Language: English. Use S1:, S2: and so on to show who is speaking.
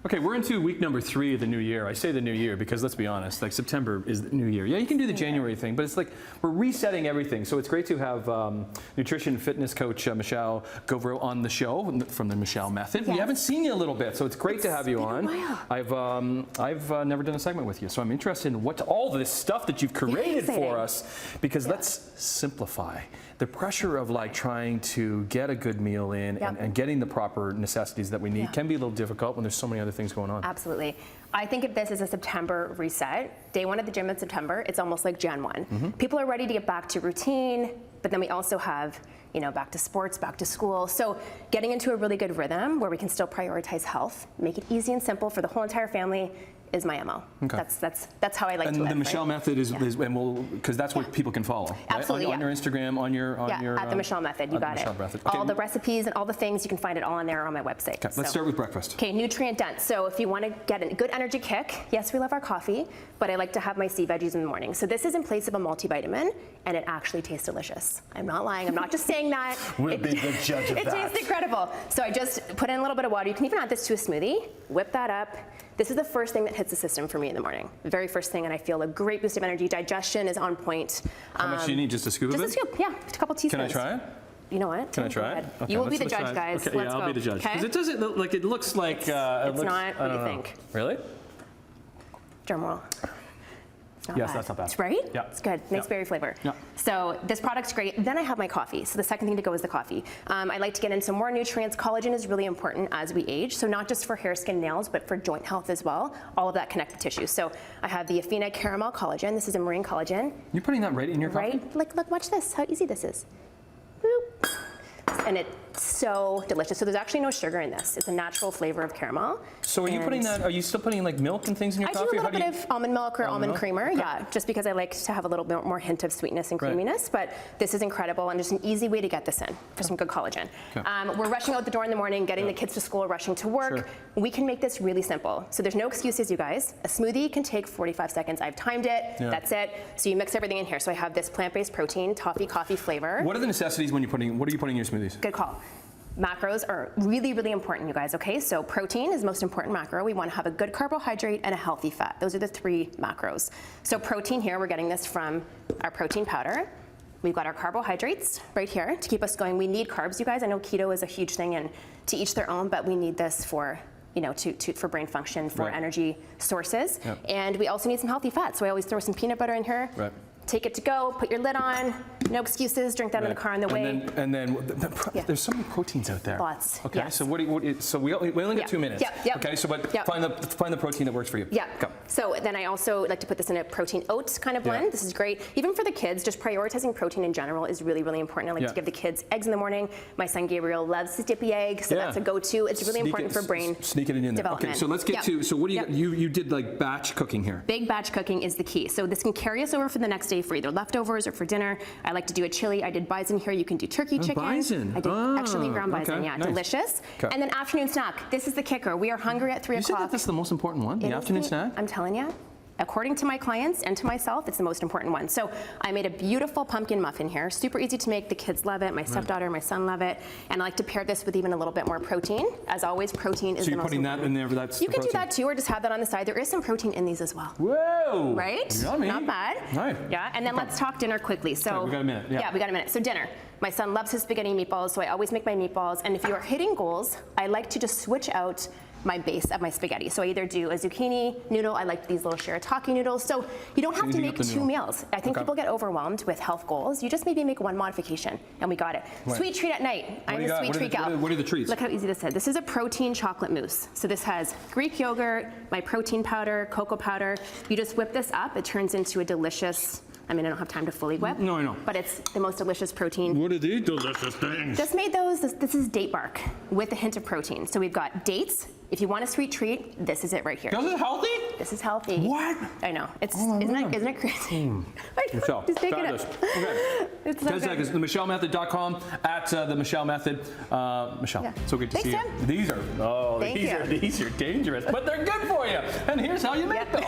S1: Okay, we're into week number 3 of the new year. I say the new year because let's be honest, like September is the new year. Yeah, you can do the January thing, but it's like we're resetting everything. So it's great to have nutrition fitness coach Michelle Gauvreau on the show from the Michelle Method.
S2: Yes.
S1: We haven't seen you a little bit, so it's great to have you on. I've never done a segment with you, so I'm interested in what all this stuff that you've created for us, because let's simplify. The pressure of like trying to get a good meal in and getting the proper necessities that we need can be a little difficult when there's so many other things going on.
S2: Absolutely. I think of this as a September reset. Day 1 at the gym in September, it's almost like Jan 1. People are ready to get back to routine, but then we also have, you know, back to sports, back to school. So getting into a really good rhythm where we can still prioritize health, make it easy and simple for the whole entire family is my MO. Okay. That's how I like to live.
S1: And the Michelle Method is and we'll, because that's what people can follow.
S2: Absolutely,
S1: right? On your Instagram, on your
S2: at the Michelle Method, you got it.
S1: Okay.
S2: All the recipes and all the things, you can find it all on there on my website.
S1: Okay, let's start with breakfast.
S2: Okay, nutrient dense. So if you want to get a good energy kick, yes, we love our coffee, but I like to have my sea veggies in the morning. So this is in place of a multivitamin, and it actually tastes delicious. I'm not lying. I'm not just saying that.
S1: We'll be the judge of that.
S2: It tastes incredible. So I just put in a little bit of water. You can even add this to a smoothie. Whip that up. This is the first thing that hits the system for me in the morning. The very first thing, and I feel a great boost of energy. Digestion is on point.
S1: How much do you need? Just a scoop of it?
S2: Just a scoop, yeah. Just a couple teaspoons.
S1: Can I try it?
S2: You know what?
S1: Can I try it? Okay,
S2: you will be the judge, guys.
S1: Okay,
S2: Let's
S1: I'll be the judge. Because it doesn't look like, it looks like...
S2: it's not what you think.
S1: Really?
S2: Drum roll.
S1: Yes, that's not bad.
S2: It's right?
S1: Yeah.
S2: It's good. Nice berry flavor.
S1: Yeah.
S2: So this product's great. Then I have my coffee. So the second thing to go is the coffee. I like to get in some more nutrients. Collagen is really important as we age. So not just for hair, skin, nails, but for joint health as well. All of that connective tissue. So I have the Athena Caramel Collagen. This is a marine collagen.
S1: You're putting that right in your coffee?
S2: Right? Look, watch this. How easy this is. Boop. And it's so delicious. So there's actually no sugar in this. It's a natural flavor of caramel.
S1: So are you putting that, are you still putting like milk and things in your coffee?
S2: I do a little bit of almond milk or almond creamer, just because I like to have a little bit more hint of sweetness and creaminess, but this is incredible and just an easy way to get this in for some good collagen. We're rushing out the door in the morning, getting the kids to school, rushing to work. We can make this really simple. So there's no excuses, you guys. A smoothie can take 45 seconds. I've timed it, that's it. So you mix everything in here. So I have this plant-based protein, toffee coffee flavor.
S1: What are the necessities when you're putting, what are you putting in your smoothies?
S2: Good call. Macros are really, really important, you guys, okay? So protein is the most important macro. We want to have a good carbohydrate and a healthy fat. Those are the 3 macros. So protein here, we're getting this from our protein powder. We've got our carbohydrates right here to keep us going. We need carbs, you guys. I know keto is a huge thing, and to each their own, but we need this for, you know, for brain function, for energy sources. And we also need some healthy fat. So I always throw some peanut butter in here. Take it to go, put your lid on, no excuses, drink that in the car on the way.
S1: And then there's so many proteins out there.
S2: Lots.
S1: Okay, so so we only got 2 minutes. Okay, so but find the protein that works for you. Go.
S2: So then I also like to put this in a protein oats kind of blend. This is great. Even for the kids, just prioritizing protein in general is really, really important. I like to give the kids eggs in the morning. My son Gabriel loves the dippy egg, so that's a go-to. It's really important for brain development.
S1: Okay, so let's get to, so what do you did like batch cooking here.
S2: Big batch cooking is the key. So this can carry us over for the next day for either leftovers or for dinner. I like to do a chili. I did bison here. You can do turkey chicken.
S1: Bison.
S2: I did actually ground bison. Yeah, delicious. And then afternoon snack. This is the kicker. We are hungry at 3 o'clock.
S1: You said that's the most important one, the afternoon snack?
S2: I'm telling you. According to my clients and to myself, it's the most important one. So I made a beautiful pumpkin muffin here. Super easy to make. The kids love it. My stepdaughter and my son love it. And I like to pair this with even a little bit more protein. As always, protein is the most important.
S1: So you're putting that in there, that's
S2: you can do that too, or just have that on the side. There is some protein in these as well.
S1: Whoa!
S2: Right?
S1: Yummy.
S2: Not bad.
S1: Nice.
S2: Yeah, and then let's talk dinner quickly. So
S1: we got a minute.
S2: Yeah, we got a minute. So dinner. My son loves his spaghetti and meatballs, so I always make my meatballs. And if you are hitting goals, I like to just switch out my base of my spaghetti. So I either do a zucchini noodle, I like these little shirataki noodles. So you don't have to make 2 meals. I think people get overwhelmed with health goals. You just maybe make 1 modification, and we got it. Sweet treat at night. I'm a sweet treat gal.
S1: What are the treats?
S2: Look how easy this is. This is a protein chocolate mousse. So this has Greek yogurt, my protein powder, cocoa powder. You just whip this up, it turns into a delicious, I mean, I don't have time to fully whip.
S1: No, I know.
S2: But it's the most delicious protein.
S1: What are these delicious things?
S2: Just made those. This is date bark with a hint of protein. So we've got dates. If you want a sweet treat, this is it right here.
S1: This is healthy?
S2: This is healthy.
S1: What?
S2: I know. It's isn't it crazy?
S1: Michelle,
S2: just take it up.
S1: Okay.
S2: It's so
S1: 10 seconds. TheMichelleMethod.com at the Michelle Method. Michelle, so great to see you. These are these are dangerous, but they're good for you. And here's how you make them.